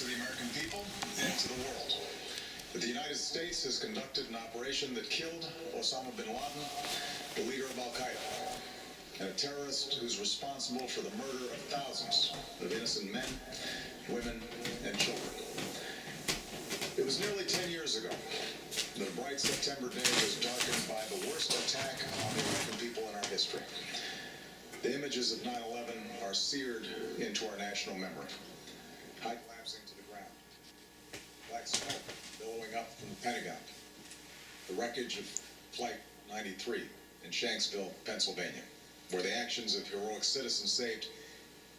to the American people and to the world that the United States has conducted an operation that killed Osama bin Laden, the leader of Qaida, and a terrorist who's responsible for the murder of thousands of innocent men, women, and children. It was nearly 10 years ago that a bright September day was darkened by the worst attack on the American people in our history. The images of 9/11 are seared into our national memory. High collapsing to the ground. Black smoke billowing up from the Pentagon. The wreckage of Flight 93 in Shanksville, Pennsylvania, where the actions of heroic citizens saved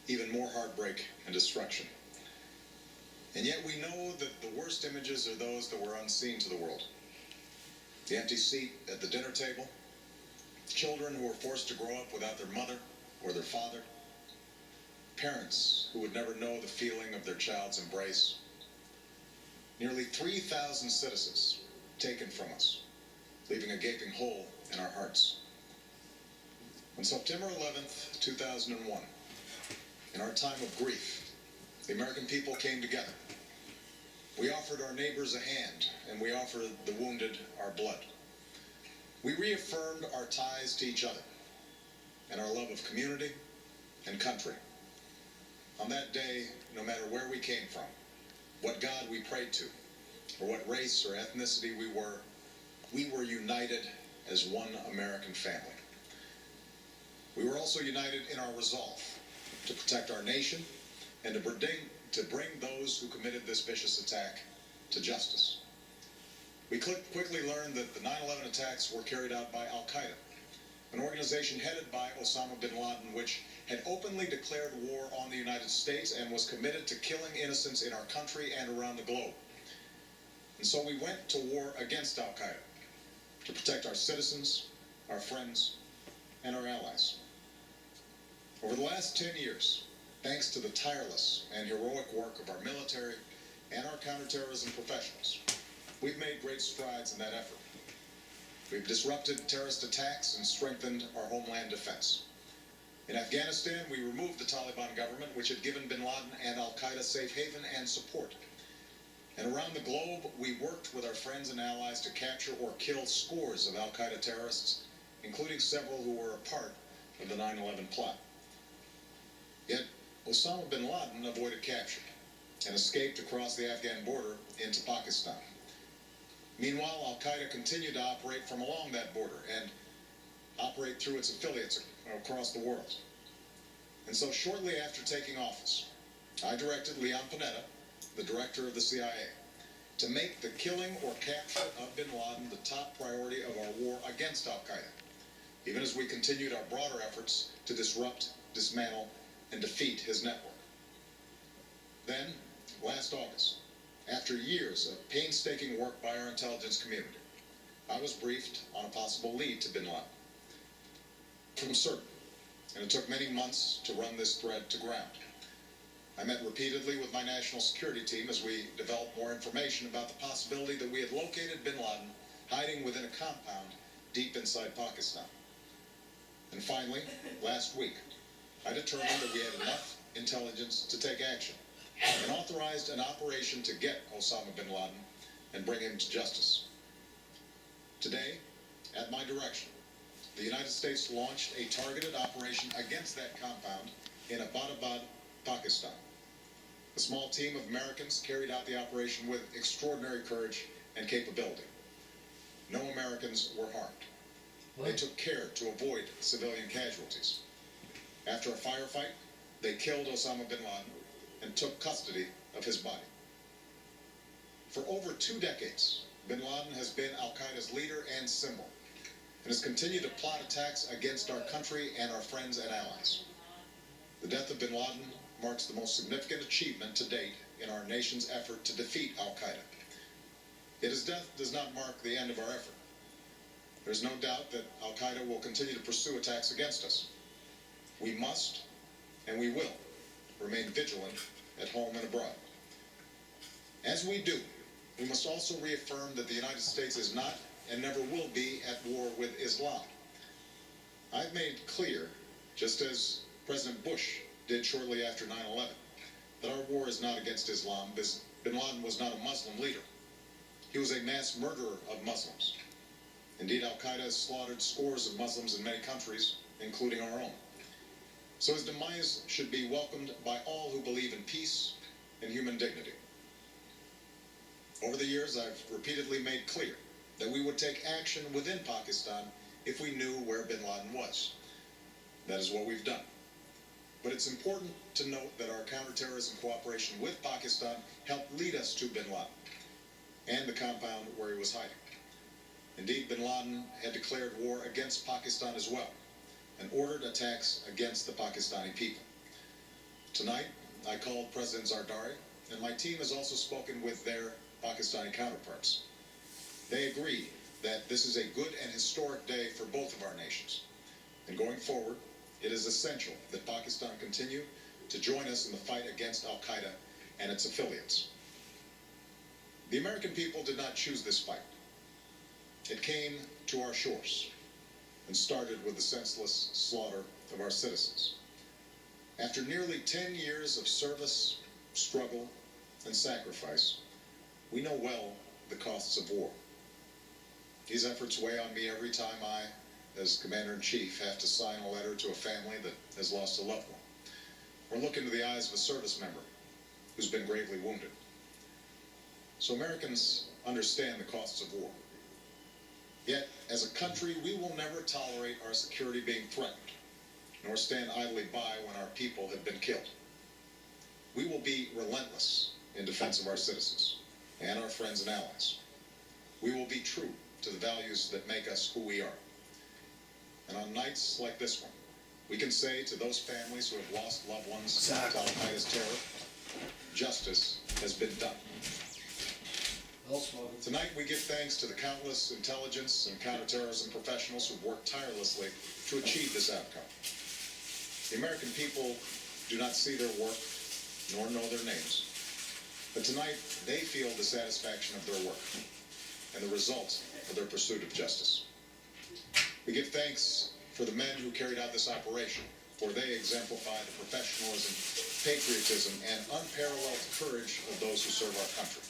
even more heartbreak and destruction. And yet we know that the worst images are those that were unseen to the world. The empty seat at the dinner table, children who were forced to grow up without their mother or their father, parents who would never know the feeling of their child's embrace, nearly 3,000 citizens taken from us, leaving a gaping hole in our hearts. On September 11th, 2001, in our time of grief, the American people came together. We offered our neighbors a hand, and we offered the wounded our blood. We reaffirmed our ties to each other and our love of community and country. On that day, no matter where we came from, what God we prayed to, or what race or ethnicity we were united as one American family. We were also united in our resolve to protect our nation and to bring those who committed this vicious attack to justice. We quickly learned that the 9/11 attacks were carried out by Qaida, an organization headed by Osama bin Laden, which had openly declared war on the United States and was committed to killing innocents in our country and around the globe. And so we went to war against Qaida to protect our citizens, our friends, and our allies. Over the last 10 years, thanks to the tireless and heroic work of our military and our counterterrorism professionals, we've made great strides in that effort. We've disrupted terrorist attacks and strengthened our homeland defense. In Afghanistan, we removed the Taliban government, which had given bin Laden and Qaida safe haven and support. And around the globe, we worked with our friends and allies to capture or kill scores of Qaida terrorists, including several who were a part of the 9/11 plot. Yet, Osama bin Laden avoided capture and escaped across the Afghan border into Pakistan. Meanwhile, Qaida continued to operate from along that border and operate through its affiliates across the world. And so shortly after taking office, I directed Leon Panetta, the director of the CIA, to make the killing or capture of bin Laden the top priority of our war against Qaida, even as we continued our broader efforts to disrupt, dismantle, and defeat his network. Then, last August, after years of painstaking work by our intelligence community, I was briefed on a possible lead to bin Laden. From certain, and it took many months to run this thread to ground. I met repeatedly with my national security team as we developed more information about the possibility that we had located bin Laden hiding within a compound deep inside Pakistan. And finally, last week, I determined that we had enough intelligence to take action and authorized an operation to get Osama bin Laden and bring him to justice. Today, at my direction, the United States launched a targeted operation against that compound in Abbottabad, Pakistan. A small team of Americans carried out the operation with extraordinary courage and capability. No Americans were harmed. They took care to avoid civilian casualties. After a firefight, they killed Osama bin Laden and took custody of his body. For over 2 decades, bin Laden has been Qa'ida's leader and symbol, and has continued to plot attacks against our country and our friends and allies. The death of bin Laden marks the most significant achievement to date in our nation's effort to defeat Qaida. Yet his death does not mark the end of our effort. There's no doubt that Qaida will continue to pursue attacks against us. We must, and we will, remain vigilant at home and abroad. As we do, we must also reaffirm that the United States is not and never will be at war with Islam. I've made clear, just as President Bush did shortly after 9/11, that our war is not against Islam. Bin Laden was not a Muslim leader. He was a mass murderer of Muslims. Indeed, Al-Qaeda has slaughtered scores of Muslims in many countries, including our own. So his demise should be welcomed by all who believe in peace and human dignity. Over the years, I've repeatedly made clear that we would take action within Pakistan if we knew where bin Laden was. That is what we've done. But it's important to note that our counterterrorism cooperation with Pakistan helped lead us to bin Laden and the compound where he was hiding. Indeed, bin Laden had declared war against Pakistan as well and ordered attacks against the Pakistani people. Tonight, I called President Zardari, and my team has also spoken with their Pakistani counterparts. They agree that this is a good and historic day for both of our nations. And going forward, it is essential that Pakistan continue to join us in the fight against Al-Qaeda and its affiliates. The American people did not choose this fight. It came to our shores and started with the senseless slaughter of our citizens. After nearly 10 years of service, struggle, and sacrifice, we know well the costs of war. These efforts weigh on me every time I, as Commander-in-Chief, have to sign a letter to a family that has lost a loved one, or look into the eyes of a service member who's been gravely wounded. So Americans understand the costs of war. Yet, as a country, we will never tolerate our security being threatened, nor stand idly by when our people have been killed. We will be relentless in defense of our citizens and our friends and allies. We will be true to the values that make us who we are. And on nights like this one, we can say to those families who have lost loved ones to Al-Qaeda's terror, justice has been done. Tonight we give thanks to the countless intelligence and counterterrorism professionals who've worked tirelessly to achieve this outcome. The American people do not see their work nor know their names, but tonight they feel the satisfaction of their work and the results of their pursuit of justice. We give thanks for the men who carried out this operation, for they exemplify the professionalism, patriotism, and unparalleled courage of those who serve our country.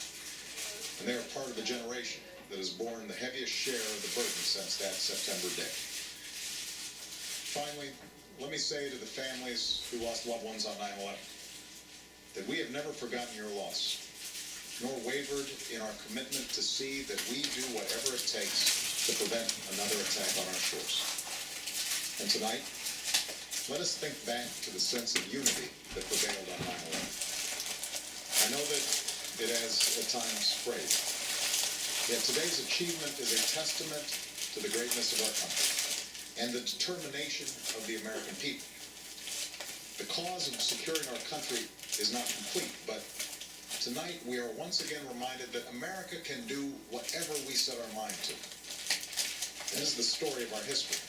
And they are part of the generation that has borne the heaviest share of the burden since that September day. Finally, let me say to the families who lost loved ones on 9/11 that we have never forgotten your loss, nor wavered in our commitment to see that we do whatever it takes to prevent another attack on our shores. And tonight, let us think back to the sense of unity that prevailed on 9/11. I know that it has at times frayed. Yet today's achievement is a testament to the greatness of our country and the determination of the American people. The cause of securing our country is not complete, but tonight we are once again reminded that America can do whatever we set our mind to. That is the story of our history.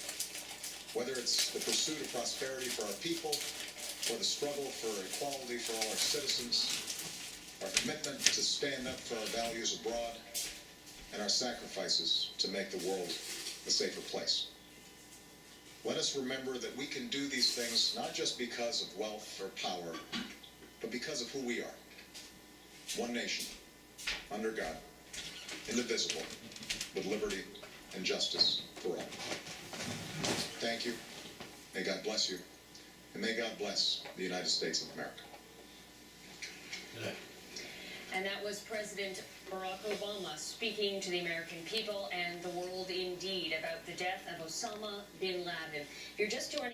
Whether it's the pursuit of prosperity for our people, or the struggle for equality for all our citizens, our commitment to stand up for our values abroad, and our sacrifices to make the world a safer place. Let us remember that we can do these things not just because of wealth or power, but because of who we are. One nation, under God, indivisible, with liberty and justice for all. Thank you. May God bless you. And may God bless the United States of America. And that was President Barack Obama speaking to the American people and the world indeed about the death of Osama bin Laden. If you're just joining